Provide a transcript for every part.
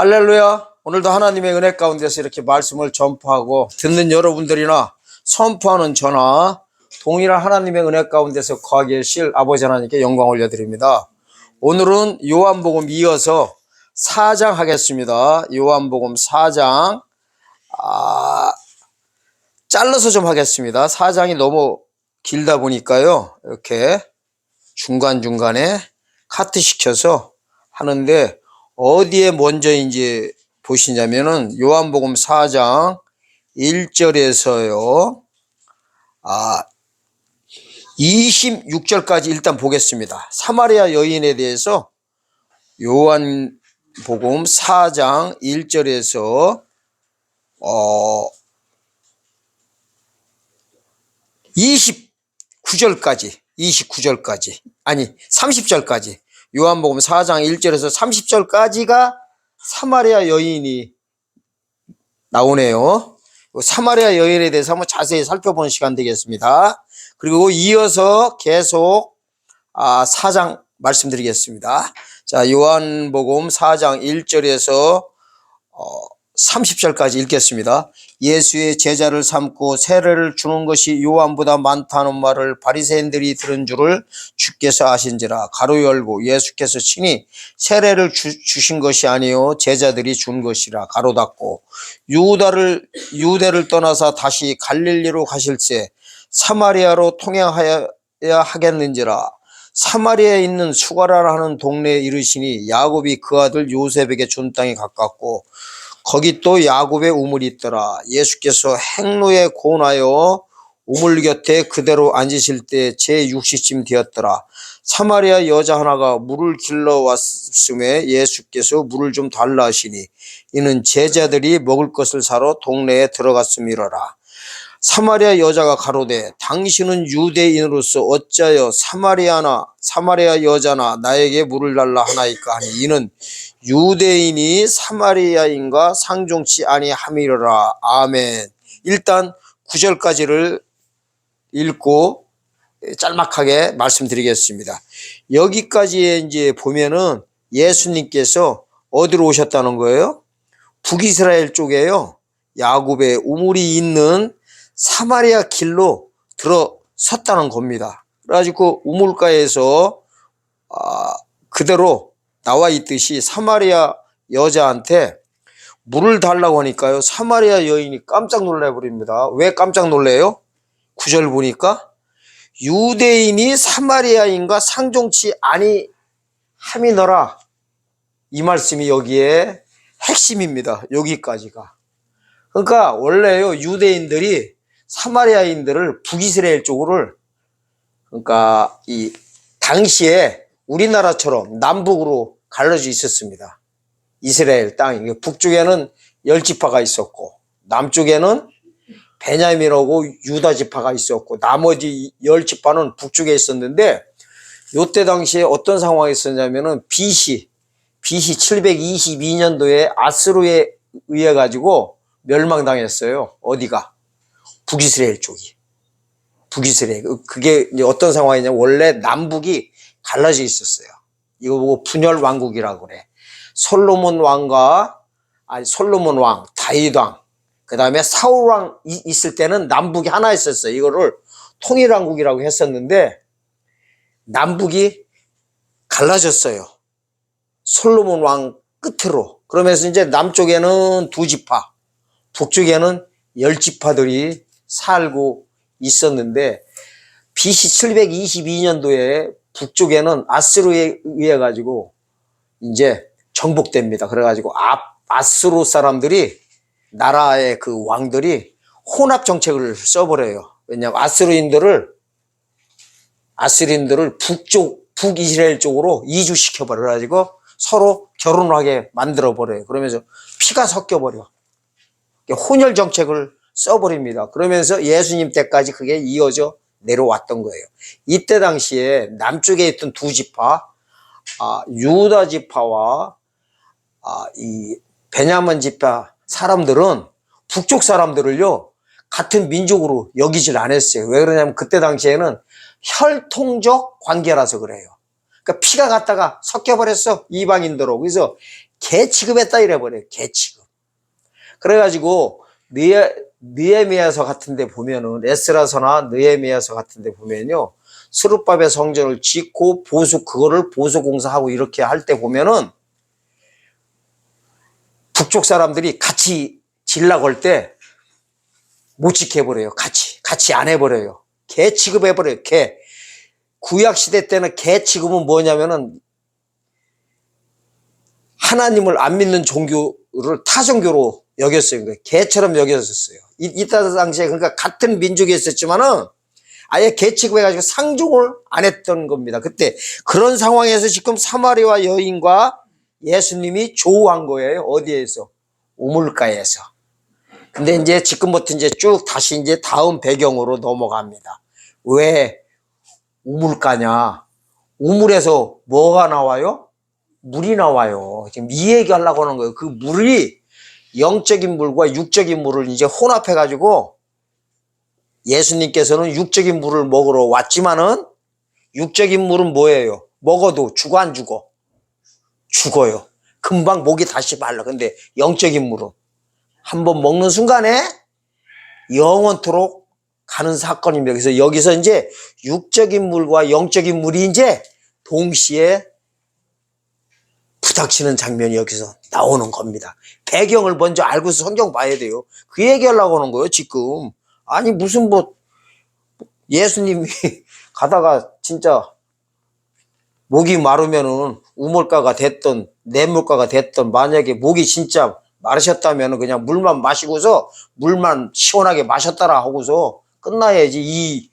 할렐루야. 오늘도 하나님의 은혜 가운데서 이렇게 말씀을 전파하고 듣는 여러분들이나 선포하는 저나 동일한 하나님의 은혜 가운데서 거하게 계실 아버지 하나님께 영광 올려드립니다. 오늘은 요한복음 이어서 4장 하겠습니다. 요한복음 4장 잘라서 좀 하겠습니다. 4장이 너무 길다 보니까요, 이렇게 중간중간에 카트 시켜서 하는데, 어디에 먼저인지 보시냐면은 요한복음 4장 1절에서요 26절까지 일단 보겠습니다. 사마리아 여인에 대해서 요한복음 4장 1절에서 29절까지 아니 30절까지, 요한복음 4장 1절에서 30절까지가 사마리아 여인이 나오네요. 사마리아 여인에 대해서 한번 자세히 살펴보는 시간 되겠습니다. 그리고 이어서 계속 4장 말씀드리겠습니다. 자, 요한복음 4장 1절에서 30절까지 읽겠습니다. 예수의 제자를 삼고 세례를 주는 것이 요한보다 많다는 말을 바리새인들이 들은 줄을 주께서 아신지라. 가로 열고 예수께서 친히 세례를 주신 것이 아니요 제자들이 준 것이라. 가로 닫고 유대를 떠나서 다시 갈릴리로 가실새 사마리아로 통행하여야 하겠는지라. 사마리아에 있는 수가라라 하는 동네에 이르시니 야곱이 그 아들 요셉에게 준 땅이 가깝고 거기 또 야곱의 우물이 있더라. 예수께서 행로에 고나여 우물 곁에 그대로 앉으실 때 제6시쯤 되었더라. 사마리아 여자 하나가 물을 길러 왔음에 예수께서 물을 좀 달라 하시니 이는 제자들이 먹을 것을 사러 동네에 들어갔음이로라. 사마리아 여자가 가로되 당신은 유대인으로서 어찌하여 사마리아 여자나 나에게 물을 달라 하나이까 하니 이는 유대인이 사마리아인과 상종치 아니함이로라. 아멘. 일단 9절까지를 읽고 짤막하게 말씀드리겠습니다. 여기까지 이제 보면은 예수님께서 어디로 오셨다는 거예요? 북이스라엘 쪽에요. 야곱의 우물이 있는 사마리아 길로 들어섰다는 겁니다. 그래가지고 우물가에서 그대로 나와 있듯이 사마리아 여자한테 물을 달라고 하니까요, 사마리아 여인이 깜짝 놀라버립니다. 왜 깜짝 놀래요? 9절 보니까 유대인이 사마리아인과 상종치 아니함이너라, 이 말씀이 여기에 핵심입니다. 여기까지가. 그러니까 원래요, 유대인들이 사마리아인들을 북이스라엘 쪽으로, 그러니까 이 당시에 우리나라처럼 남북으로 갈라져 있었습니다. 이스라엘 땅이. 북쪽에는 10지파가 있었고 남쪽에는 베냐민하고 유다 지파가 있었고 나머지 10지파는 북쪽에 있었는데, 요때 당시에 어떤 상황이 있었냐면은 BC 722년도에 아스루에 의해 가지고 멸망당했어요. 어디가? 북이스라엘 쪽이. 북이스라엘. 그게 이제 어떤 상황이냐면 원래 남북이 갈라져 있었어요. 이거 보고 분열 왕국이라고 그래. 솔로몬 왕, 다윗 왕, 그 다음에 사울 왕 있을 때는 남북이 하나 있었어요. 이거를 통일왕국이라고 했었는데 남북이 갈라졌어요. 솔로몬 왕 끝으로. 그러면서 이제 남쪽에는 2지파, 북쪽에는 10지파들이 살고 있었는데, BC 722년도에 북쪽에는 아스루에 의해 가지고 이제 정복됩니다. 그래가지고 아스루 사람들이, 나라의 그 왕들이 혼합 정책을 써버려요. 왜냐하면 아스루인들을 북이스라엘 쪽으로 이주시켜버려 가지고 서로 결혼을 하게 만들어버려요. 그러면서 피가 섞여버려. 혼혈 정책을 써버립니다. 그러면서 예수님 때까지 그게 이어져 내려왔던 거예요. 이때 당시에 남쪽에 있던 2지파, 유다 지파와 이 베냐민 지파 사람들은 북쪽 사람들을요 같은 민족으로 여기질 않았어요. 왜 그러냐면 그때 당시에는 혈통적 관계라서 그래요. 그러니까 피가 갔다가 섞여버렸어, 이방인들하고. 그래서 개 취급했다 이래버려요. 개 취급. 그래가지고 느헤미야서 같은 데 보면은, 에스라서나 느헤미야서 같은 데 보면요, 스룹바벨 성전을 짓고 그거를 보수공사하고 이렇게 할 때 보면은 북쪽 사람들이 같이 질라고 할 때 못 지켜버려요. 같이 안 해버려요. 개 취급해버려요. 개. 구약시대 때는 개 취급은 뭐냐면은 하나님을 안 믿는 종교를 타종교로 여겼어요. 개처럼 여겼었어요. 이때 당시에 그러니까 같은 민족이 있었지만은 아예 개 취급해가지고 상종을 안 했던 겁니다. 그때 그런 상황에서 지금 사마리아 여인과 예수님이 조우한 거예요. 어디에서? 우물가에서. 근데 이제 지금부터 이제 쭉 다시 이제 다음 배경으로 넘어갑니다. 왜 우물가냐? 우물에서 뭐가 나와요? 물이 나와요. 지금 이 얘기 하려고 하는 거예요. 그 물이 영적인 물과 육적인 물을 이제 혼합해가지고 예수님께서는 육적인 물을 먹으러 왔지만은 육적인 물은 뭐예요? 먹어도 죽어 안 죽어? 죽어요. 금방 목이 다시 말라. 근데 영적인 물은 한번 먹는 순간에 영원토록 가는 사건입니다. 그래서 여기서 이제 육적인 물과 영적인 물이 이제 동시에 부닥치는 장면이 여기서 나오는 겁니다. 배경을 먼저 알고서 성경 봐야 돼요. 그 얘기하려고 하는 거예요, 지금. 아니, 무슨 예수님이 가다가 진짜 목이 마르면은 우물가가 됐던, 냇물가가 됐던, 만약에 목이 진짜 마르셨다면 그냥 물만 마시고서 물만 시원하게 마셨다라 하고서 끝나야지 이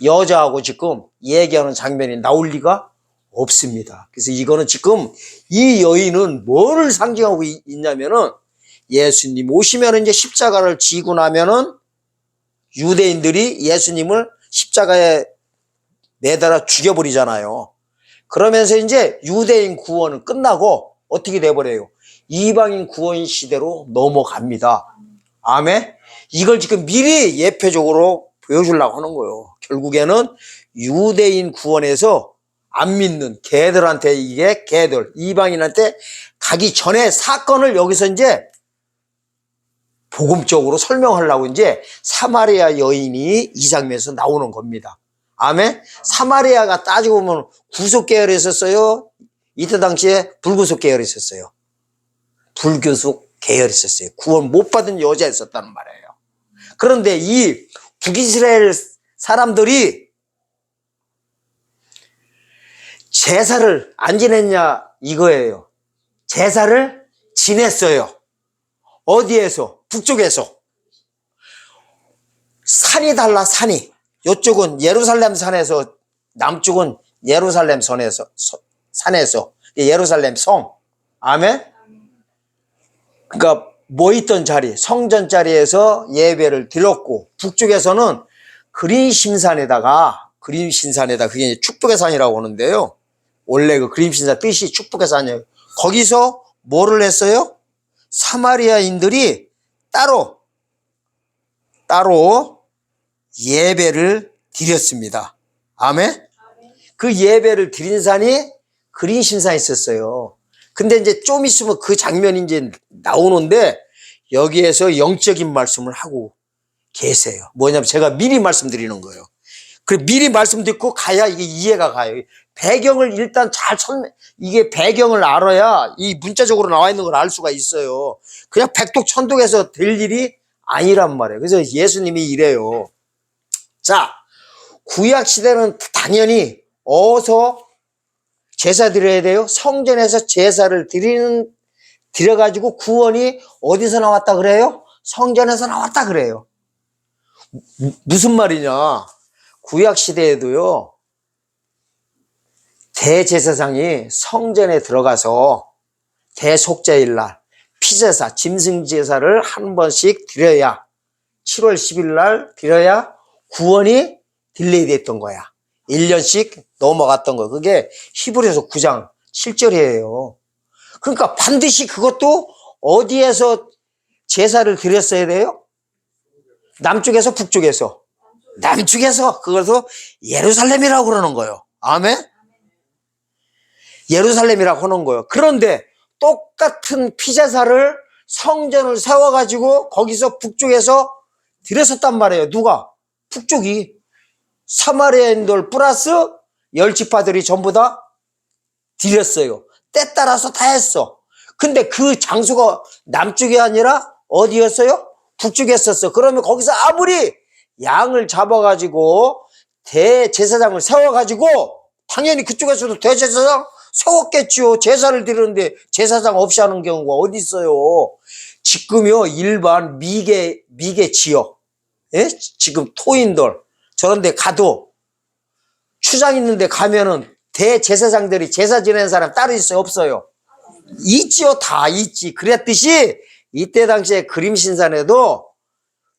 여자하고 지금 얘기하는 장면이 나올 리가 없습니다. 그래서 이거는 지금 이 여인은 뭐를 상징하고 있냐면은 예수님 오시면 이제 십자가를 지고 나면은 유대인들이 예수님을 십자가에 매달아 죽여버리잖아요. 그러면서 이제 유대인 구원은 끝나고 어떻게 돼버려요? 이방인 구원 시대로 넘어갑니다. 아멘? 이걸 지금 미리 예표적으로 보여주려고 하는 거예요. 결국에는 유대인 구원에서 안 믿는 개들한테 이게 개들, 이방인한테 가기 전에 사건을 여기서 이제 복음적으로 설명하려고 이제 사마리아 여인이 이 장면에서 나오는 겁니다. 아멘? 사마리아가 따지고 보면 구속 계열이 있었어요? 이때 당시에 불구속 계열이 있었어요. 불교속 계열이 있었어요. 구원 못 받은 여자가 있었다는 말이에요. 그런데 이 북이스라엘 사람들이 제사를 안 지냈냐 이거예요. 제사를 지냈어요. 어디에서? 북쪽에서. 산이 달라, 산이. 이쪽은 예루살렘 산에서, 남쪽은 예루살렘 산에서, 예루살렘 성. 아멘? 그러니까 뭐 있던 자리, 성전 자리에서 예배를 드렸고, 북쪽에서는 그림신산에다가 그게 축복의 산이라고 하는데요. 원래 그 그림신산 뜻이 축복의 산이에요. 거기서 뭐를 했어요? 사마리아인들이 따로 예배를 드렸습니다. 아멘? 그 예배를 드린 산이 그린신산이 있었어요. 근데 이제 좀 있으면 그 장면이 이제 나오는데 여기에서 영적인 말씀을 하고 계세요. 뭐냐면 제가 미리 말씀드리는 거예요. 그리고 미리 말씀 듣고 가야 이게 이해가 가요. 배경을 일단 이게 배경을 알아야 이 문자적으로 나와 있는 걸 알 수가 있어요. 그냥 백독천독해서 될 일이 아니란 말이에요. 그래서 예수님이 이래요. 자, 구약시대는 당연히 어디서 제사 드려야 돼요? 성전에서 제사를 드려가지고 구원이 어디서 나왔다 그래요? 성전에서 나왔다 그래요. 무슨 말이냐? 구약시대에도요, 대제사장이 성전에 들어가서 대속죄일날 피제사, 짐승제사를 한 번씩 드려야 7월 10일 날 드려야 구원이 딜레이 됐던 거야. 1년씩 넘어갔던 거. 그게 히브리서 9장 7절이에요. 그러니까 반드시 그것도 어디에서 제사를 드렸어야 돼요? 남쪽에서 북쪽에서? 남쪽에서. 그것도 예루살렘이라고 그러는 거예요. 아멘? 예루살렘이라고 하는 거예요. 그런데 똑같은 피제사를 성전을 세워가지고 거기서 북쪽에서 들여섰단 말이에요. 누가? 북쪽이. 사마리아인들 플러스 열지파들이 전부 다 드렸어요. 때 따라서 다 했어. 근데 그 장소가 남쪽이 아니라 어디였어요? 북쪽에 있었어. 그러면 거기서 아무리 양을 잡아가지고 대제사장을 세워가지고 당연히 그쪽에서도 대제사장 세웠겠죠. 제사를 드리는데 제사장 없이 하는 경우가 어디 있어요. 지금요 일반 미개 지역, 예? 지금 토인들 저런 데 가도 추장 있는 데 가면은 대제사장들이 제사 지내는 사람 따로 있어요? 없어요? 있지요. 다 있지. 그랬듯이 이때 당시에 그림신산에도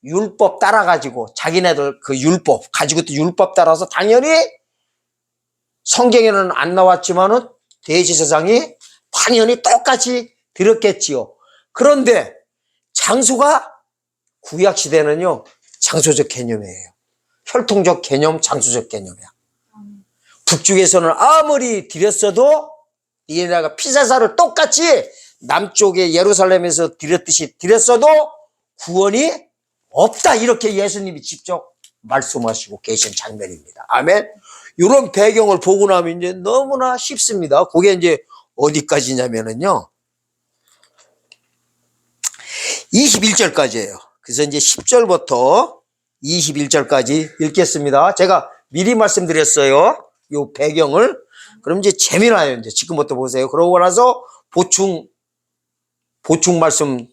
율법 따라가지고 자기네들 그 율법 가지고 또 율법 따라서 당연히 성경에는 안 나왔지만은 대제사장이 당연히 똑같이 드렸겠지요. 그런데 장소가 구약시대는요 장소적 개념이에요. 혈통적 개념, 장소적 개념이야. 북쪽에서는 아무리 드렸어도 니네가 피제사를 똑같이 남쪽의 예루살렘에서 드렸듯이 드렸어도 구원이 없다. 이렇게 예수님이 직접 말씀하시고 계신 장면입니다. 아멘. 이런 배경을 보고 나면 이제 너무나 쉽습니다. 그게 이제 어디까지냐면은요. 21절까지예요. 그래서 이제 10절부터 21절까지 읽겠습니다. 제가 미리 말씀드렸어요. 요 배경을. 그럼 이제 재미나요. 이제 지금부터 보세요. 그러고 나서 보충 말씀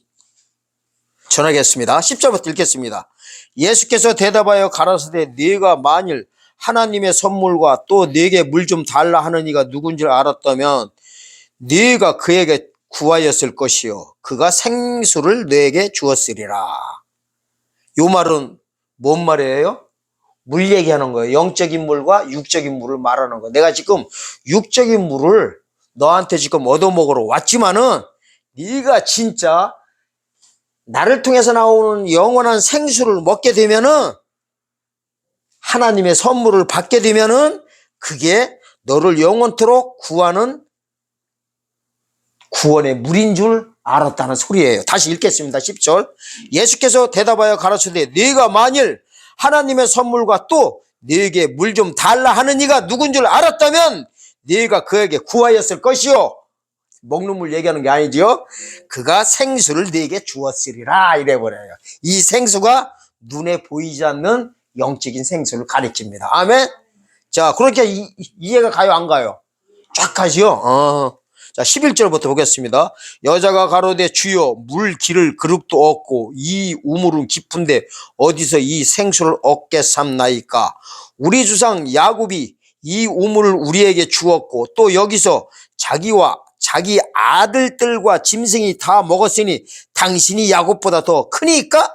전하겠습니다. 10절부터 읽겠습니다. 예수께서 대답하여 가라사대 네가 만일 하나님의 선물과 또 네게 물 좀 달라 하는 이가 누군지 알았다면 네가 그에게 구하였을 것이요 그가 생수를 네게 주었으리라. 요 말은 뭔 말이에요? 물 얘기하는 거예요. 영적인 물과 육적인 물을 말하는 거예요. 내가 지금 육적인 물을 너한테 지금 얻어먹으러 왔지만은 네가 진짜 나를 통해서 나오는 영원한 생수를 먹게 되면은 하나님의 선물을 받게 되면은 그게 너를 영원토록 구하는 구원의 물인 줄 알았다는 소리예요. 다시 읽겠습니다. 10절. 예수께서 대답하여 가르치되 네가 만일 하나님의 선물과 또 네게 물 좀 달라 하는 이가 누군 줄 알았다면 네가 그에게 구하였을 것이요. 먹는 물 얘기하는 게 아니지요. 그가 생수를 네게 주었으리라 이래버려요. 이 생수가 눈에 보이지 않는 영적인 생수를 가리킵니다. 아멘. 자, 그렇게 이해가 가요 안 가요? 쫙 가지요. 자, 11절부터 보겠습니다. 여자가 가로되 주여 물 기를 그릇도 없고 이 우물은 깊은데 어디서 이 생수를 얻게 삼나이까. 우리 주상 야곱이 이 우물을 우리에게 주었고 또 여기서 자기와 자기 아들들과 짐승이 다 먹었으니 당신이 야곱보다 더 크니까.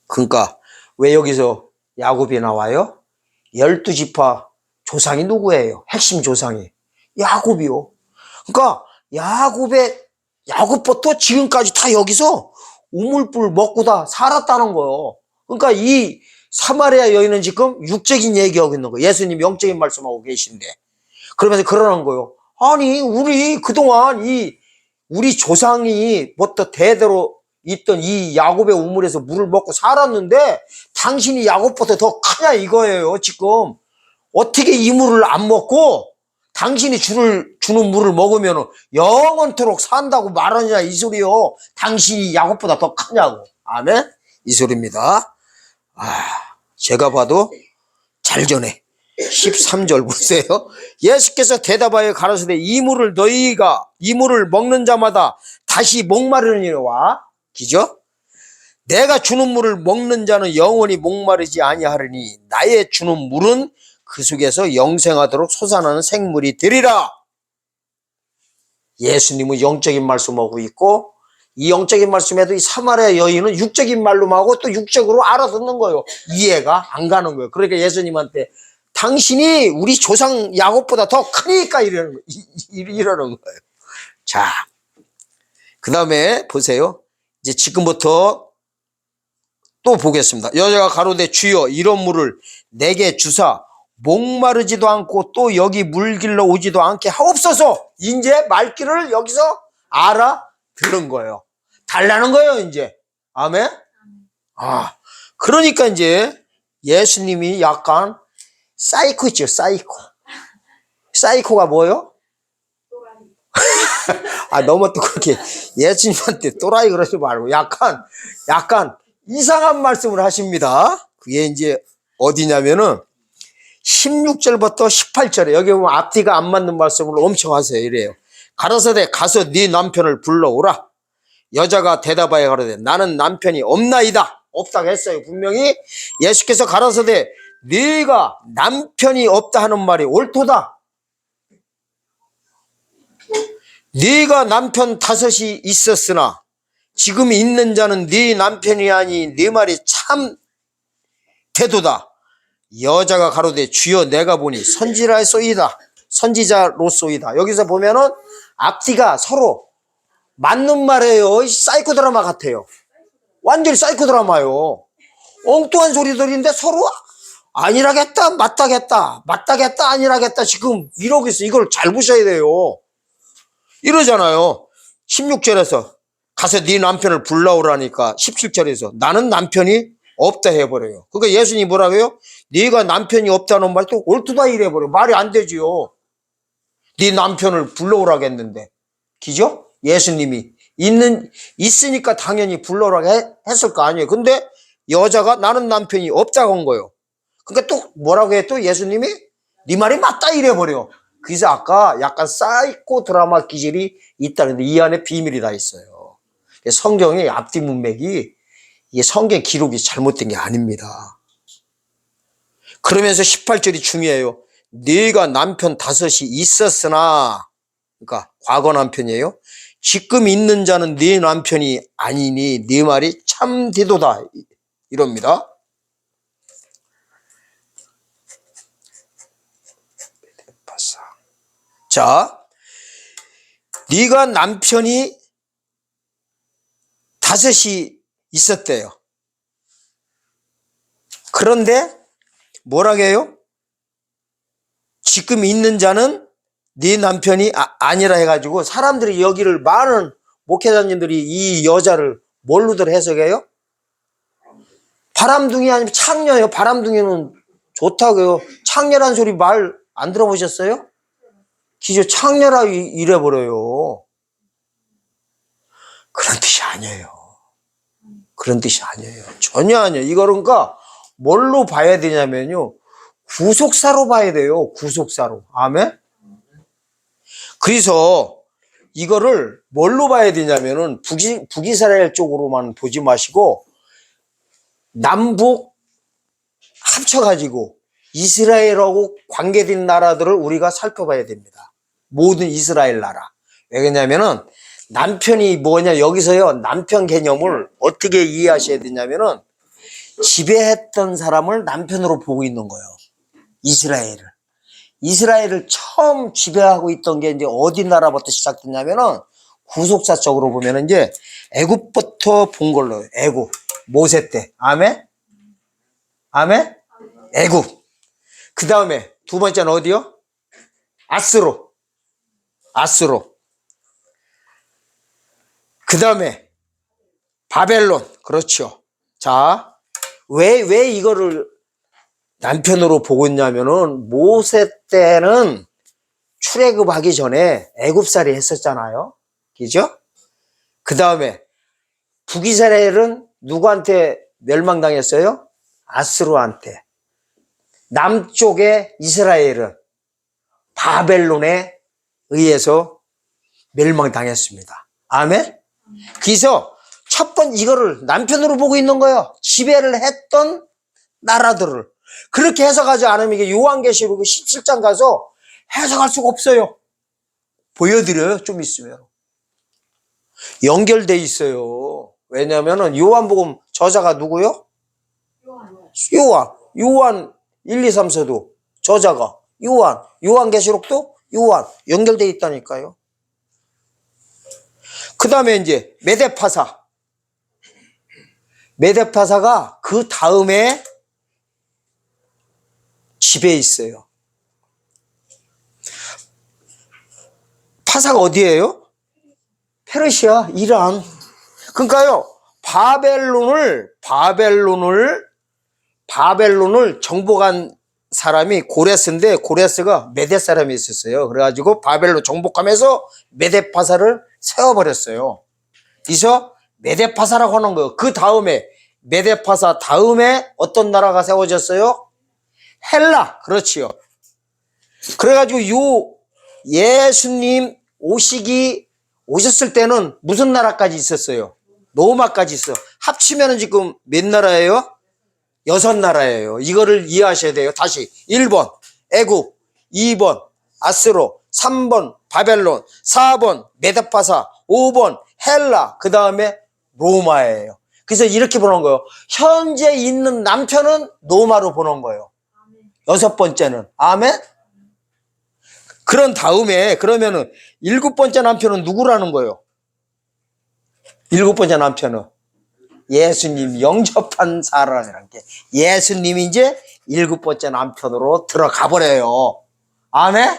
그러니까 왜 여기서 야곱이 나와요? 12지파 조상이 누구예요? 핵심 조상이 야곱이요. 그러니까 야곱부터 지금까지 다 여기서 우물불 먹고 다 살았다는 거예요. 그러니까 이 사마리아 여인은 지금 육적인 얘기하고 있는 거예요. 예수님 영적인 말씀하고 계신데. 그러면서 그러는 거예요. 아니, 우리 그동안 우리 조상이 부터 대대로 있던 이 야곱의 우물에서 물을 먹고 살았는데 당신이 야곱보다 더 크냐 이거예요. 지금 어떻게 이 물을 안 먹고 당신이 주는 물을 먹으면 영원토록 산다고 말하냐 이 소리요. 당신이 야곱보다 더 크냐고. 아멘. 이 소리입니다. 제가 봐도 잘 전해. 13절 보세요. 예수께서 대답하여 가라사대 이 물을 먹는 자마다 다시 목마르니와 기죠? 내가 주는 물을 먹는 자는 영원히 목마르지 아니하리니 나의 주는 물은 그 속에서 영생하도록 솟아나는 생물이 되리라. 예수님은 영적인 말씀하고 있고 이 영적인 말씀에도 이 사마리아 여인은 육적인 말로만 하고 또 육적으로 알아듣는 거예요. 이해가 안 가는 거예요. 그러니까 예수님한테 당신이 우리 조상 야곱보다 더 크니까 이러는 거예요. 자, 그 다음에 보세요. 이제 지금부터 또 보겠습니다. 여자가 가로되 주여 이런 물을 내게 주사 목마르지도 않고 또 여기 물길로 오지도 않게 하옵소서. 이제 말귀를 여기서 알아들은 거예요. 달라는 거예요, 이제. 아멘? 그러니까 이제 예수님이 약간 사이코 있죠, 사이코. 사이코가 뭐예요? 너무 또 그렇게 예수님한테 또라이 그러지 말고 약간 이상한 말씀을 하십니다. 그게 이제 어디냐면은 16절부터 18절에 여기 보면 앞뒤가 안 맞는 말씀을 엄청 하세요. 이래요. 가라사대 가서 네 남편을 불러오라. 여자가 대답하여 가로되 나는 남편이 없나이다. 없다고 했어요. 분명히 예수께서 가라사대 네가 남편이 없다 하는 말이 옳도다. 네가 남편 5이 있었으나 지금 있는 자는 네 남편이 아니 네 말이 참 되도다. 여자가 가로되 주여 내가 보니 선지자로소이다. 여기서 보면은 앞뒤가 서로 맞는 말이에요. 사이코 드라마 같아요. 완전히 사이코 드라마요. 엉뚱한 소리들인데 서로 아니라겠다 맞다겠다 아니라겠다 지금 이러고 있어. 이걸 잘 보셔야 돼요. 이러잖아요. 16절에서 가서 네 남편을 불러오라니까 17절에서 나는 남편이 없다 해버려요. 그러니까 예수님이 뭐라고 해요? 네가 남편이 없다는 말도 옳도다 이래버려요. 말이 안 되지요. 네 남편을 불러오라겠는데. 기죠? 예수님이 있으니까 당연히 불러오라고 했을 거 아니에요. 근데 여자가 나는 남편이 없다고 한 거예요. 그러니까 또 뭐라고 해? 또 예수님이 네 말이 맞다 이래버려. 그래서 아까 약간 사이코 드라마 기질이 있다는데 이 안에 비밀이 다 있어요. 성경의 앞뒤 문맥이 이게 성경 기록이 잘못된 게 아닙니다. 그러면서 18절이 중요해요. 네가 남편 5이 있었으나, 그러니까 과거 남편이에요. 지금 있는 자는 네 남편이 아니니 네 말이 참되도다 이럽니다. 자, 네가 남편이 5이 있었대요. 그런데 뭐라고 해요? 지금 있는 자는 네 남편이 아니라 해가지고 사람들이 여기를 많은 목회자님들이 이 여자를 뭘로들 해석해요? 바람둥이 아니면 창녀예요. 바람둥이는 좋다고요. 창녀란 소리 말 안 들어보셨어요? 기저 창녀라 이래버려요. 그런 뜻이 아니에요. 그런 뜻이 아니에요. 전혀 아니에요. 이거는 그러니까 뭘로 봐야 되냐면요. 구속사로 봐야 돼요. 구속사로. 아멘? 그래서 이거를 뭘로 봐야 되냐면은 북이스라엘 쪽으로만 보지 마시고 남북 합쳐가지고 이스라엘하고 관계된 나라들을 우리가 살펴봐야 됩니다. 모든 이스라엘 나라. 왜냐면은 남편이 뭐냐 여기서요 남편 개념을 어떻게 이해하셔야 되냐면은 지배했던 사람을 남편으로 보고 있는 거예요. 이스라엘을 처음 지배하고 있던 게 이제 어디 나라부터 시작됐냐면은 구속사적으로 보면은 이제 애굽부터 본 걸로 애굽 모세 때. 아멘? 아멘? 애굽. 그 다음에 두 번째는 어디요? 아스로. 그 다음에 바벨론. 그렇죠. 자, 왜 이거를 남편으로 보고 있냐면은 모세 때는 출애굽하기 전에 애굽살이 했었잖아요. 그죠? 그 다음에 북이스라엘은 누구한테 멸망당했어요? 아스루한테. 남쪽의 이스라엘은 바벨론에 의해서 멸망당했습니다. 아멘? 그래서 첫 번 이거를 남편으로 보고 있는 거예요. 지배를 했던 나라들을. 그렇게 해석하지 않으면 이게 요한계시록 17장 가서 해석할 수가 없어요. 보여드려요. 좀 있으면. 연결돼 있어요. 왜냐면은 요한복음 저자가 누구요? 요한 1, 2, 3, 4도 저자가 요한계시록도 요한 연결돼 있다니까요. 그 다음에 이제 메데파사가 그 다음에 집에 있어요. 파사가 어디예요? 페르시아, 이란. 그러니까요, 바벨론을 정복한 사람이 고레스인데, 고레스가 메대 사람이 있었어요. 그래가지고 바벨론 정복하면서 메데파사를 세워버렸어요. 그래서 메데파사라고 하는 거예요. 그 다음에, 메데파사 다음에 어떤 나라가 세워졌어요? 헬라. 그렇지요. 그래가지고 예수님 오셨을 때는 무슨 나라까지 있었어요? 로마까지 있어. 합치면 지금 몇 나라예요? 6나라예요. 이거를 이해하셔야 돼요. 다시 1번 애국, 2번 아스로, 3번 바벨론, 4번 메데파사, 5번 헬라, 그 다음에 로마예요. 그래서 이렇게 보는 거예요. 현재 있는 남편은 로마로 보는 거예요. 6번째는. 아멘? 그런 다음에 그러면은 7번째 남편은 누구라는 거예요? 7번째 남편은 예수님 영접한 사람이란 게, 예수님이 이제 7번째 남편으로 들어가 버려요. 아멘?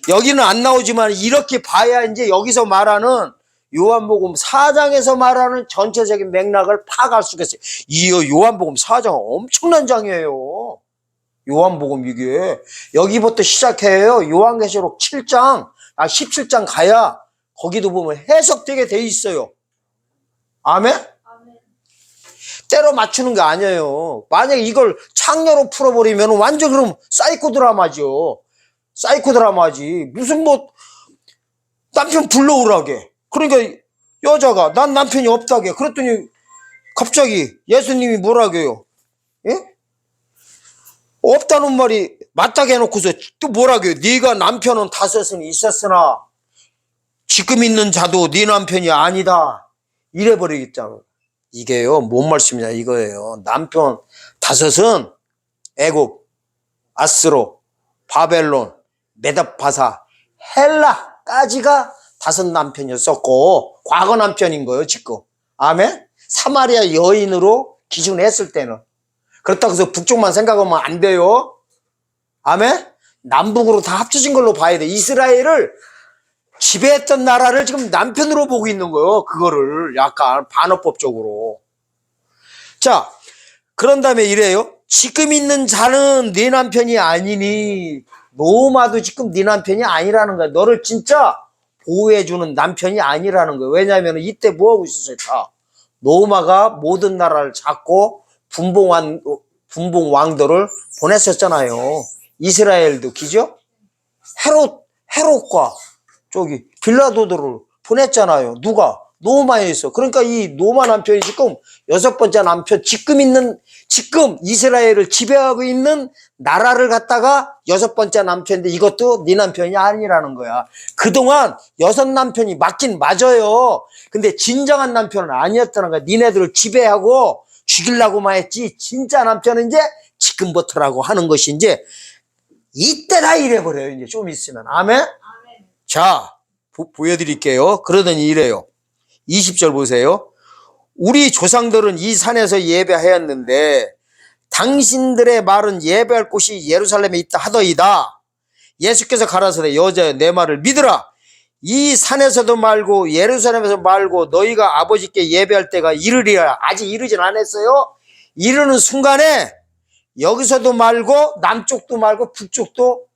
여기는 안 나오지만 이렇게 봐야 이제 여기서 말하는 요한복음 4장에서 말하는 전체적인 맥락을 파악할 수가 있어요. 이 요한복음 4장은 엄청난 장이에요. 요한복음 이게 여기부터 시작해요. 요한계시록 7장, 17장 가야 거기도 보면 해석되게 돼 있어요. 아멘? 때려 맞추는 게 아니에요. 만약에 이걸 창녀로 풀어버리면 완전 그럼 사이코 드라마죠. 사이코 드라마지. 무슨 뭐 남편 불러오라게. 그러니까 여자가 난 남편이 없다게. 그랬더니 갑자기 예수님이 뭐라고요? 예? 없다는 말이 맞다게 해놓고서 또 뭐라고요? 네가 남편은 5은 있었으나 지금 있는 자도 네 남편이 아니다. 이래버리겠잖아. 이게요, 뭔 말씀이냐 이거예요. 남편 5은 애국, 아스로, 바벨론, 메데파사, 헬라까지가 5 남편이었었고 과거 남편인 거예요 지금. 아멘? 사마리아 여인으로 기준했을 때는. 그렇다고 해서 북쪽만 생각하면 안 돼요. 아멘? 남북으로 다 합쳐진 걸로 봐야 돼. 이스라엘을 지배했던 나라를 지금 남편으로 보고 있는 거예요. 그거를 약간 반어법적으로. 자, 그런 다음에 이래요. 지금 있는 자는 네 남편이 아니니, 로마도 지금 네 남편이 아니라는 거야. 너를 진짜 보호해주는 남편이 아니라는 거예요. 왜냐하면 이때 뭐하고 있었어요? 다 로마가 모든 나라를 잡고 분봉 왕들을 보냈었잖아요. 이스라엘도 기죠? 헤롯과 저기 빌라도들을 보냈잖아요. 누가? 로마에 있어. 그러니까 이 로마 남편이 지금 6번째 남편, 지금 이스라엘을 지배하고 있는 나라를 갖다가 6번째 남편인데 이것도 네 남편이 아니라는 거야. 그동안 6 남편이 맞긴 맞아요. 근데 진정한 남편은 아니었다는 거야. 니네들을 지배하고 죽이려고만 했지 진짜 남편은 이제 지금부터라고 하는 것이 이제 이때다 이래버려요. 이제 좀 있으면. 아멘? 자, 보여드릴게요. 그러더니 이래요. 20절 보세요. 우리 조상들은 이 산에서 예배하였는데 당신들의 말은 예배할 곳이 예루살렘에 있다 하더이다. 예수께서 가라사대 여자여 내 말을 믿으라. 이 산에서도 말고 예루살렘에서 말고 너희가 아버지께 예배할 때가 이르리라. 아직 이르진 않았어요. 이르는 순간에 여기서도 말고 남쪽도 말고 북쪽도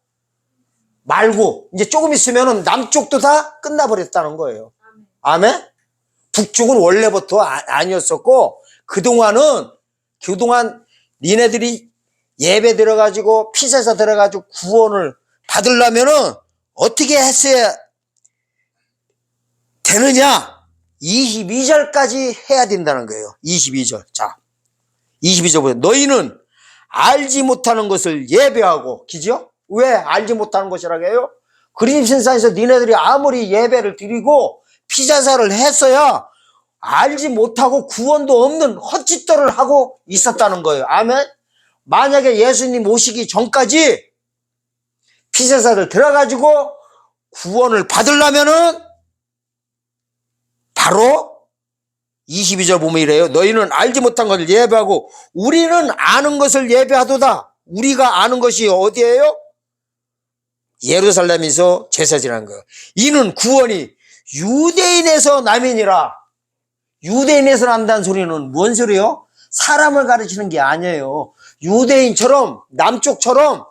말고 이제 조금 있으면 남쪽도 다 끝나버렸다는 거예요. 아멘? 북쪽은 원래부터 아니었었고 그동안 니네들이 예배 들어가지고 피세사 들어가지고 구원을 받으려면은 어떻게 했어야 되느냐? 22절까지 해야 된다는 거예요. 22절. 자, 22절 보세요. 너희는 알지 못하는 것을 예배하고, 기죠? 왜 알지 못하는 것이라고 해요? 그림신산에서 니네들이 아무리 예배를 드리고 피자사를 했어야 알지 못하고 구원도 없는 헛짓들을 하고 있었다는 거예요. 아멘? 만약에 예수님 오시기 전까지 피자사를 들어가지고 구원을 받으려면은 바로 22절 보면 이래요. 너희는 알지 못한 것을 예배하고 우리는 아는 것을 예배하도다. 우리가 아는 것이 어디예요? 예루살렘에서 제사 지내는 거예요. 이는 구원이 유대인에서 나면이라. 유대인에서 난다는 소리는 뭔 소리요? 사람을 가르치는 게 아니에요. 유대인처럼, 남쪽처럼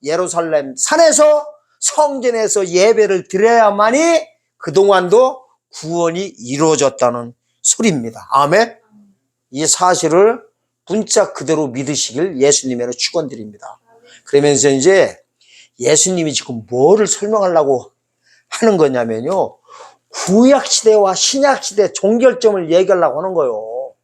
예루살렘 산에서 성전에서 예배를 드려야만이 그동안도 구원이 이루어졌다는 소리입니다. 아멘. 이 사실을 문자 그대로 믿으시길 예수님으로 축원드립니다. 그러면서 이제 예수님이 지금 뭐를 설명하려고 하는 거냐면요, 구약시대와 신약시대 종결점을 얘기하려고 하는 거예요.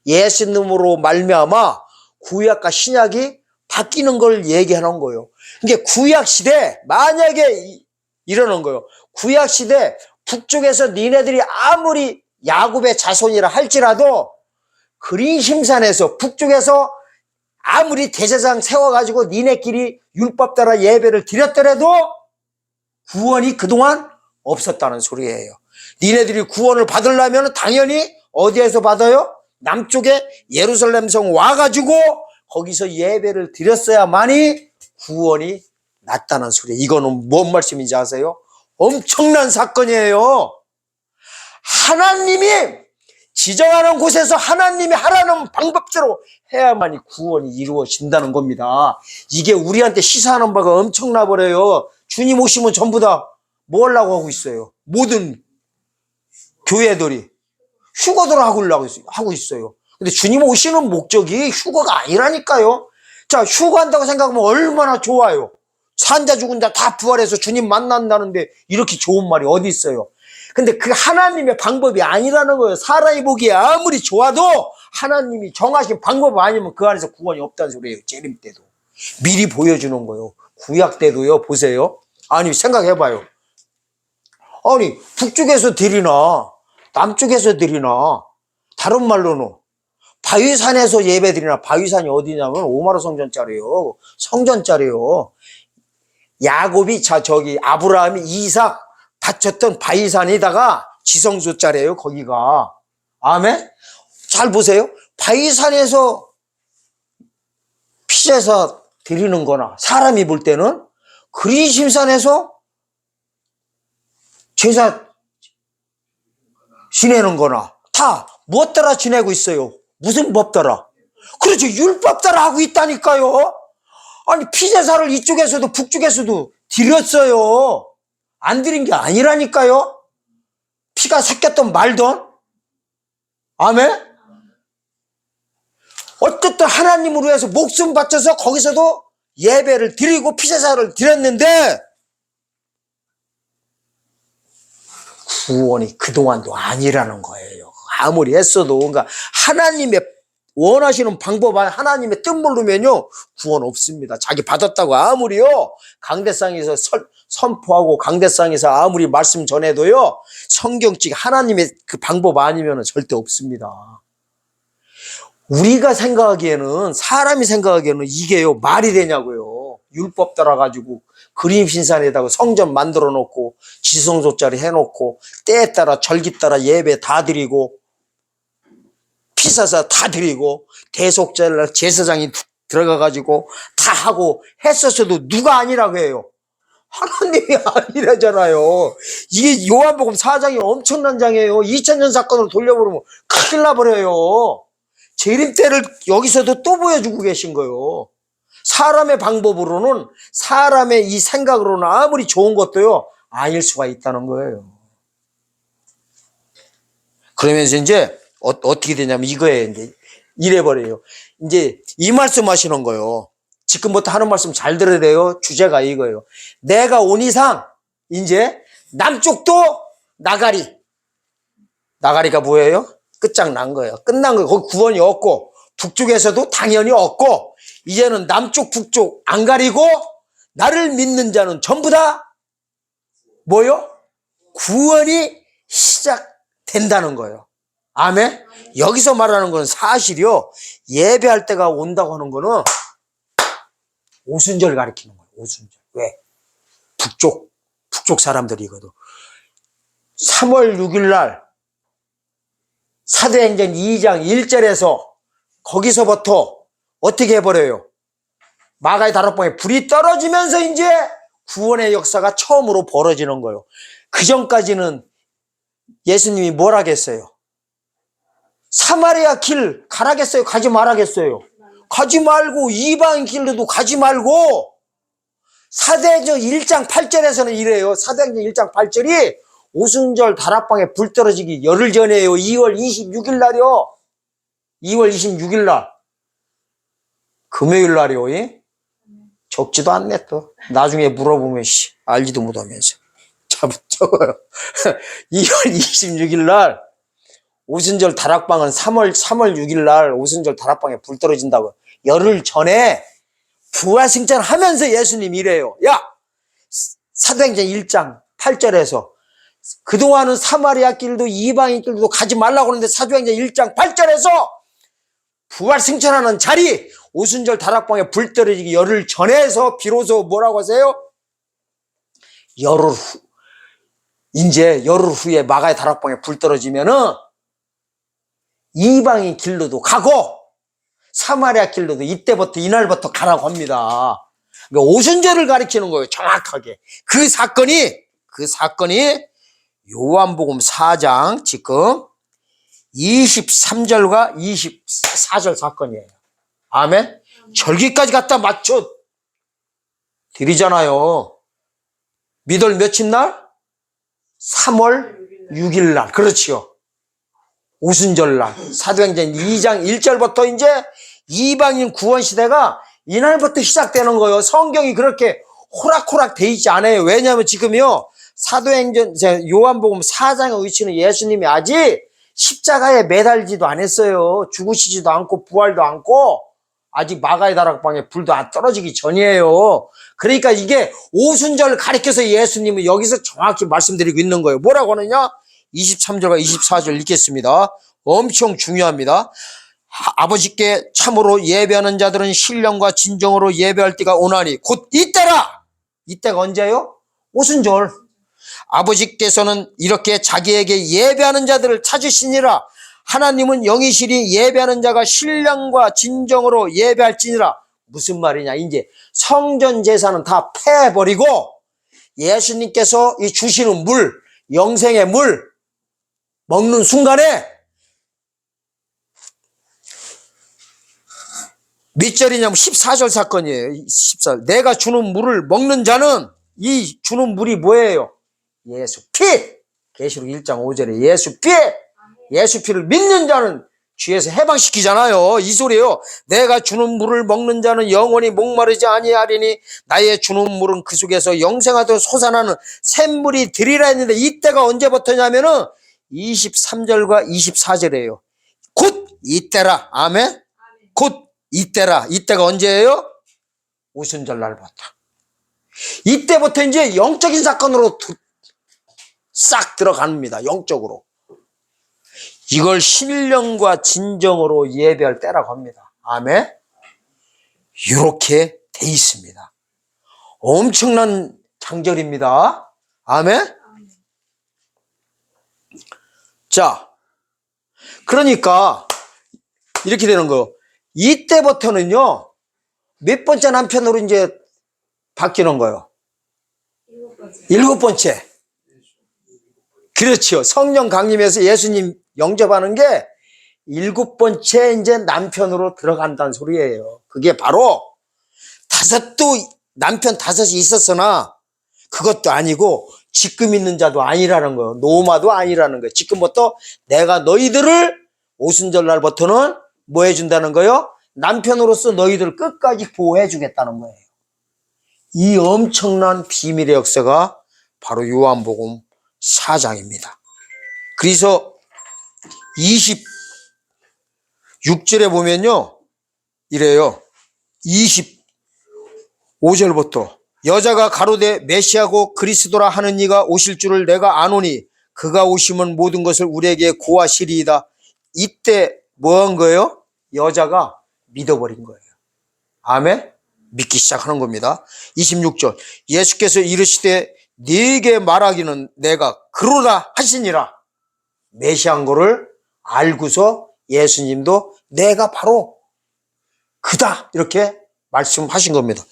예수님으로 말미암아 구약과 신약이 바뀌는 걸 얘기하는 거예요. 그러니까 구약시대 만약에 이러는 거예요. 구약시대 북쪽에서 니네들이 아무리 야곱의 자손이라 할지라도 그린심산에서 북쪽에서 아무리 대제사장 세워가지고 니네끼리 율법 따라 예배를 드렸더라도 구원이 그동안 없었다는 소리예요. 니네들이 구원을 받으려면 당연히 어디에서 받아요? 남쪽에 예루살렘 성 와가지고 거기서 예배를 드렸어야만이 구원이 났다는 소리예요. 이거는 뭔 말씀인지 아세요? 엄청난 사건이에요. 하나님이 지정하는 곳에서 하나님이 하라는 방법대로 해야만이 구원이 이루어진다는 겁니다. 이게 우리한테 시사하는 바가 엄청나 버려요. 주님 오시면 전부 다 뭐 하려고 하고 있어요? 모든 교회들이 휴거들 하고 있어요. 근데 주님 오시는 목적이 휴거가 아니라니까요. 자, 휴거한다고 생각하면 얼마나 좋아요. 산자 죽은 자 다 부활해서 주님 만난다는데 이렇게 좋은 말이 어디 있어요? 근데 그 하나님의 방법이 아니라는 거예요. 사람이 보기에 아무리 좋아도 하나님이 정하신 방법 아니면 그 안에서 구원이 없다는 소리예요. 재림 때도. 미리 보여주는 거예요. 구약 때도요. 보세요. 아니 생각해봐요. 아니 북쪽에서 드리나 남쪽에서 드리나 다른 말로는 바위산에서 예배드리나. 바위산이 어디냐면 오마르 성전짜리요. 성전짜리요. 야곱이 아브라함이 이삭 바쳤던 바위산에다가 지성소짜리예요. 거기가. 아멘. 잘 보세요. 바위산에서 피제사 드리는 거나 사람이 볼 때는 그린심산에서 제사 지내는 거나 다 뭐 따라 지내고 있어요? 무슨 법 따라? 그렇죠. 율법 따라 하고 있다니까요. 아니 피제사를 이쪽에서도 북쪽에서도 드렸어요. 안 드린 게 아니라니까요. 피가 섞였던 말던. 아멘. 어쨌든 하나님으로 해서 목숨 바쳐서 거기서도 예배를 드리고 피제사를 드렸는데 구원이 그동안도 아니라는 거예요. 아무리 했어도. 그러니까 하나님의 원하시는 방법, 하나님의 뜻 모르면요 구원 없습니다. 자기 받았다고 아무리요 강대상에서 선포하고 강대상에서 아무리 말씀 전해도요 성경책 하나님의 그 방법 아니면 절대 없습니다. 우리가 생각하기에는, 사람이 생각하기에는 이게요 말이 되냐고요. 율법 따라가지고 그림신산에다가 성전 만들어 놓고 지성소짜리 해놓고 때에 따라 절기 따라 예배 다 드리고 피사사 다 드리고 대속절 제사장이 들어가가지고 다 하고 했었어도 누가 아니라고 해요? 하나님이 아니라잖아요. 이게 요한복음 4장이 엄청난 장이에요. 2000년 사건으로 돌려버리면 큰일 나버려요. 재림 때를 여기서도 또 보여주고 계신 거예요. 사람의 방법으로는, 사람의 이 생각으로는 아무리 좋은 것도요 아닐 수가 있다는 거예요. 그러면서 이제 어떻게 되냐면 이거예요. 이제 이래버려요. 이제 이 말씀 하시는 거예요. 지금부터 하는 말씀 잘 들어야 돼요. 주제가 이거예요. 내가 온 이상 이제 남쪽도 나가리가 뭐예요? 끝장난 거예요. 끝난 거예요. 거기 구원이 없고 북쪽에서도 당연히 없고 이제는 남쪽 북쪽 안 가리고 나를 믿는 자는 전부 다 뭐요? 구원이 시작된다는 거예요. 아멘. 여기서 말하는 건 사실이요. 예배할 때가 온다고 하는 거는 오순절 가리키는 거예요. 오순절. 왜? 북쪽 사람들이거든. 3월 6일 날 사도행전 2장 1절에서 거기서부터 어떻게 해버려요? 마가의 다락방에 불이 떨어지면서 이제 구원의 역사가 처음으로 벌어지는 거예요. 그 전까지는 예수님이 뭘 하겠어요? 사마리아 길 가라겠어요? 가지 말라겠어요? 가지 말고, 이방인 길로도 가지 말고. 사도행전 1장 8절에서는 이래요. 사도행전 1장 8절이 오순절 다락방에 불 떨어지기 열흘 전에요. 2월 26일 날이요. 2월 26일 날. 금요일 날이요. 예? 적지도 않네 또. 나중에 물어보면 알지도 못하면서. 참 적어요. 2월 26일 날 오순절 다락방은 3월 6일 날 오순절 다락방에 불 떨어진다고. 열흘 전에 부활승천 하면서 예수님이 이래요. 야! 사도행전 1장 8절에서 그동안은 사마리아 길도 이방인 길도 가지 말라고 하는데 사도행전 1장 8절에서 부활승천하는 자리 오순절 다락방에 불 떨어지기 열흘 전에서 비로소 뭐라고 하세요? 열흘 후, 이제 열흘 후에 마가의 다락방에 불 떨어지면은 이방인 길로도 가고 사마리아 길로도 이때부터 이날부터 가라고 합니다. 그러니까 오순절을 가리키는 거예요. 정확하게. 그 사건이 요한복음 4장 지금 23절과 24절 사건이에요. 아멘. 절기까지 갖다 맞춰 드리잖아요. 미돌 며칠 날? 3월 6일 날. 그렇지요. 오순절 날. 사도행전 2장 1절부터 이제 이방인 구원 시대가 이날부터 시작되는 거예요. 성경이 그렇게 호락호락 돼 있지 않아요. 왜냐하면 지금요. 사도행전 요한복음 4장의 위치는 예수님이 아직 십자가에 매달지도 않았어요. 죽으시지도 않고 부활도 않고 아직 마가의 다락방에 불도 안 떨어지기 전이에요. 그러니까 이게 오순절을 가리켜서 예수님은 여기서 정확히 말씀드리고 있는 거예요. 뭐라고 하느냐? 23절과 24절 읽겠습니다. 엄청 중요합니다. 아버지께 참으로 예배하는 자들은 신령과 진정으로 예배할 때가 오나니 곧 이때라. 이때가 언제요? 오순절. 아버지께서는 이렇게 자기에게 예배하는 자들을 찾으시니라. 하나님은 영이시니 예배하는 자가 신령과 진정으로 예배할지니라. 무슨 말이냐? 이제 성전 제사는 다 패버리고 예수님께서 이 주시는 물, 영생의 물 먹는 순간에 몇 절이냐면 14절 사건이에요. 14절. 내가 주는 물을 먹는 자는 이 주는 물이 뭐예요? 예수 피. 계시록 1장 5절에 예수 피. 예수 피를 믿는 자는 죄에서 해방시키잖아요. 이 소리예요. 내가 주는 물을 먹는 자는 영원히 목마르지 아니하리니 나의 주는 물은 그 속에서 영생하도록 솟아나는 샘물이 되리라 했는데 이때가 언제부터냐면은 23절과 24절이에요. 곧 이때라. 아멘. 곧 이때라. 이때가 언제예요? 오순절 날부터. 이때부터 이제 영적인 사건으로 싹 들어갑니다. 영적으로. 이걸 신령과 진정으로 예배할 때라고 합니다. 아멘. 이렇게 돼 있습니다. 엄청난 장절입니다. 아멘. 자, 그러니까 이렇게 되는 거예요. 이때부터는요, 몇 번째 남편으로 이제 바뀌는 거예요? 일곱 번째. 그렇죠. 성령 강림에서 예수님 영접하는 게 일곱 번째 이제 남편으로 들어간다는 소리예요. 그게 바로 남편 다섯이 있었으나 그것도 아니고 지금 있는 자도 아니라는 거예요. 노마도 아니라는 거예요. 지금부터 내가 너희들을 오순절 날부터는 뭐 해준다는 거예요? 남편으로서 너희들을 끝까지 보호해 주겠다는 거예요. 이 엄청난 비밀의 역사가 바로 요한복음 4장입니다. 그래서 26절에 보면요. 이래요. 25절부터 여자가 가로되 메시아고 그리스도라 하는 이가 오실 줄을 내가 아노니 그가 오시면 모든 것을 우리에게 고하시리이다. 이때 뭐 한 거예요? 여자가 믿어버린 거예요. 아멘? 믿기 시작하는 겁니다. 26절 예수께서 이르시되 네게 말하기는 내가 그러다 하시니라. 메시아인 거를 알고서 예수님도 내가 바로 그다 이렇게 말씀하신 겁니다.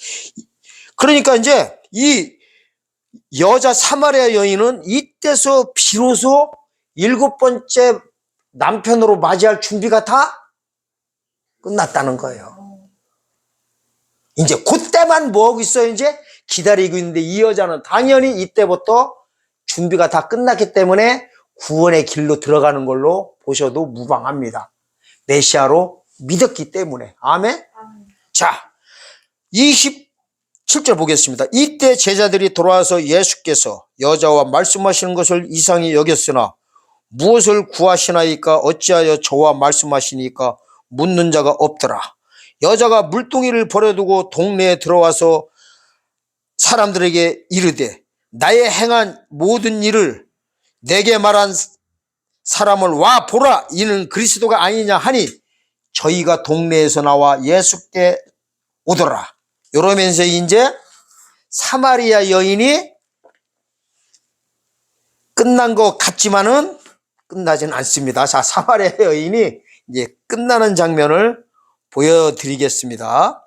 그러니까 이제 이 여자 사마리아 여인은 이때서 비로소 7번째 남편으로 맞이할 준비가 다 끝났다는 거예요. 이제 그때만 뭐하고 있어요? 이제 기다리고 있는데 이 여자는 당연히 이때부터 준비가 다 끝났기 때문에 구원의 길로 들어가는 걸로 보셔도 무방합니다. 메시아로 믿었기 때문에. 아멘? 자, 27절 보겠습니다. 이때 제자들이 돌아와서 예수께서 여자와 말씀하시는 것을 이상히 여겼으나 무엇을 구하시나이까 어찌하여 저와 말씀하시니까 묻는 자가 없더라. 여자가 물동이를 버려두고 동네에 들어와서 사람들에게 이르되 나의 행한 모든 일을 내게 말한 사람을 와 보라, 이는 그리스도가 아니냐 하니 저희가 동네에서 나와 예수께 오더라. 이러면서 이제 사마리아 여인이 끝난 것 같지만은 끝나진 않습니다. 자, 사마리아 여인이 이제 끝나는 장면을 보여드리겠습니다.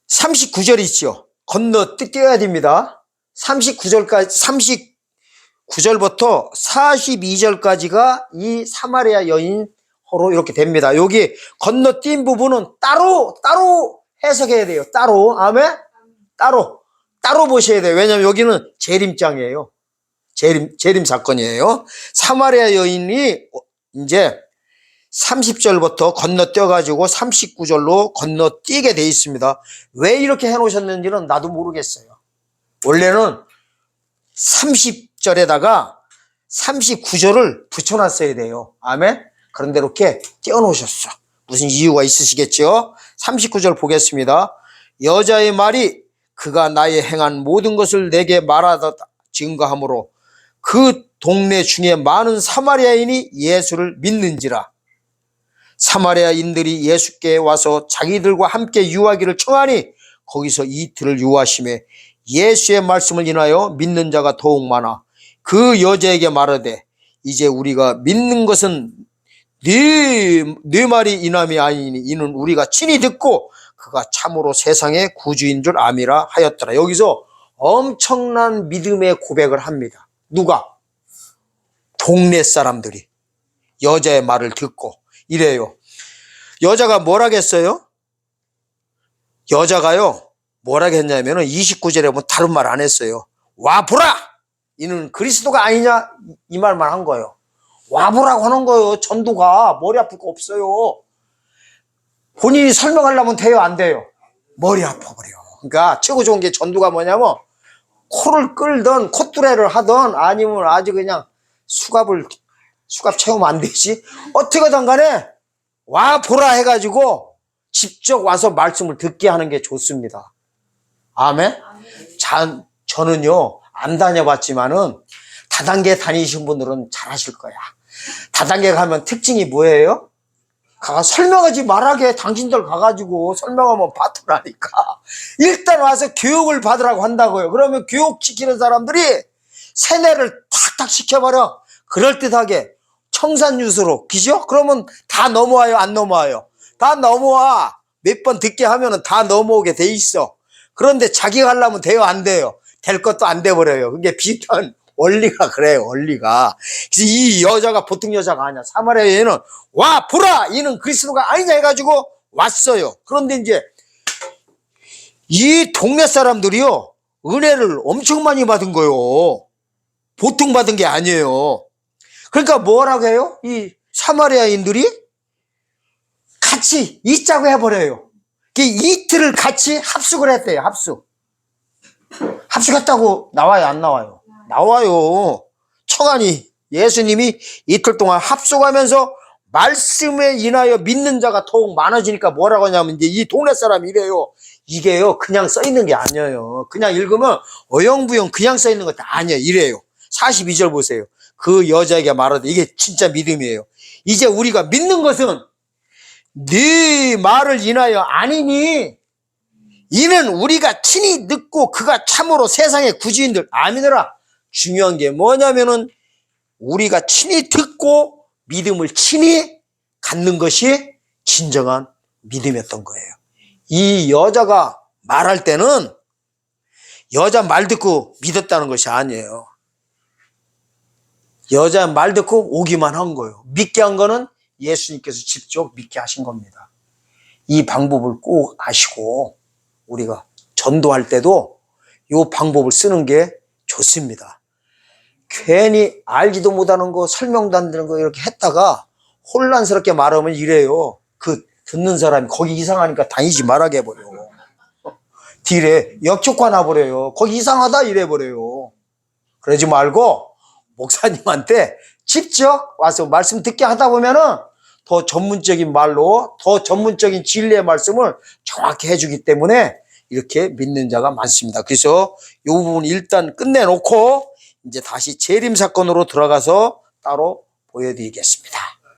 39절 있죠. 건너뛰어야 됩니다. 39절부터 42절까지가 이 사마리아 여인으로 이렇게 됩니다. 여기 건너뛴 부분은 따로 해석해야 돼요. 따로. 아멘? 따로 보셔야 돼요. 왜냐하면 여기는 재림장이에요. 재림 사건이에요. 사마리아 여인이 이제 30절부터 건너뛰어가지고 39절로 건너뛰게 돼 있습니다. 왜 이렇게 해놓으셨는지는 나도 모르겠어요. 원래는 30절에다가 39절을 붙여놨어야 돼요. 아멘? 그런데 이렇게 띄워놓으셨어. 무슨 이유가 있으시겠죠? 39절 보겠습니다. 여자의 말이 그가 나의 행한 모든 것을 내게 말하다 증거하므로 그 동네 중에 많은 사마리아인이 예수를 믿는지라. 사마리아인들이 예수께 와서 자기들과 함께 유하기를 청하니 거기서 이틀을 유하심에 예수의 말씀을 인하여 믿는 자가 더욱 많아 그 여자에게 말하되 이제 우리가 믿는 것은 네 말이 이남이 아니니 이는 우리가 친히 듣고 그가 참으로 세상의 구주인 줄 암이라 하였더라. 여기서 엄청난 믿음의 고백을 합니다. 누가? 동네 사람들이 여자의 말을 듣고 이래요. 여자가 뭐라겠어요? 여자가요 뭐라겠냐면 29절에 보면 다른 말 안 했어요. 와 보라! 이는 그리스도가 아니냐? 이 말만 한 거예요. 와 보라고 하는 거예요. 전도가 머리 아플 거 없어요. 본인이 설명하려면 돼요? 안 돼요? 머리 아파버려. 그러니까 최고 좋은 게 전도가 뭐냐면 코를 끌던 콧뚜레를 하던 아니면 아주 그냥 수갑 채우면 안 되지. 어떻게든 간에 와 보라 해가지고 직접 와서 말씀을 듣게 하는 게 좋습니다. 아멘? 저는요 안 다녀봤지만은 다단계 다니신 분들은 잘하실 거야. 다단계 가면 특징이 뭐예요? 설명하지 말하게. 당신들 가가지고 설명하면 받으라니까. 일단 와서 교육을 받으라고 한다고요. 그러면 교육시키는 사람들이 세뇌를 탁탁 시켜버려. 그럴듯하게 청산유수로. 그죠? 그러면 다 넘어와요? 안 넘어와요? 다 넘어와. 몇 번 듣게 하면은 다 넘어오게 돼 있어. 그런데 자기가 하려면 돼요? 안 돼요? 될 것도 안 돼버려요. 그게 비슷한 원리가 그래요. 원리가. 그래서 이 여자가 보통 여자가 아니야. 사마리아 여인은 와 보라! 이는 그리스도가 아니냐 해가지고 왔어요. 그런데 이제 이 동네 사람들이요 은혜를 엄청 많이 받은 거예요. 보통 받은 게 아니에요. 그러니까 뭐라고 해요? 이 사마리아인들이 같이 있자고 해버려요. 이틀을 같이 합숙을 했대요. 합숙했다고 나와요? 안 나와요? 나와요. 청하니 예수님이 이틀 동안 합숙하면서 말씀에 인하여 믿는 자가 더욱 많아지니까 뭐라고 하냐면 이제 이 동네 사람이 이래요. 이게요 그냥 써 있는 게 아니에요. 그냥 읽으면 어영부영 그냥 써 있는 것도 아니에요. 이래요. 42절 보세요. 그 여자에게 말하되 이게 진짜 믿음이에요. 이제 우리가 믿는 것은 네 말을 인하여 아니니 이는 우리가 친히 듣고 그가 참으로 세상의 구주인들 아미노라. 중요한 게 뭐냐면은 우리가 친히 듣고 믿음을 친히 갖는 것이 진정한 믿음이었던 거예요. 이 여자가 말할 때는 여자 말 듣고 믿었다는 것이 아니에요. 여자 말 듣고 오기만 한 거예요. 믿게 한 거는 예수님께서 직접 믿게 하신 겁니다. 이 방법을 꼭 아시고 우리가 전도할 때도 이 방법을 쓰는 게 좋습니다. 괜히 알지도 못하는 거, 설명도 안 되는 거 이렇게 했다가 혼란스럽게 말하면 이래요. 그 듣는 사람이 거기 이상하니까 다니지 말라게 해버려요. 뒤에 역효과 나버려요. 거기 이상하다 이래버려요. 그러지 말고 목사님한테 직접 와서 말씀 듣게 하다 보면은 더 전문적인 말로 더 전문적인 진리의 말씀을 정확히 해주기 때문에 이렇게 믿는 자가 많습니다. 그래서 이 부분 일단 끝내놓고 이제 다시 재림 사건으로 들어가서 따로 보여드리겠습니다.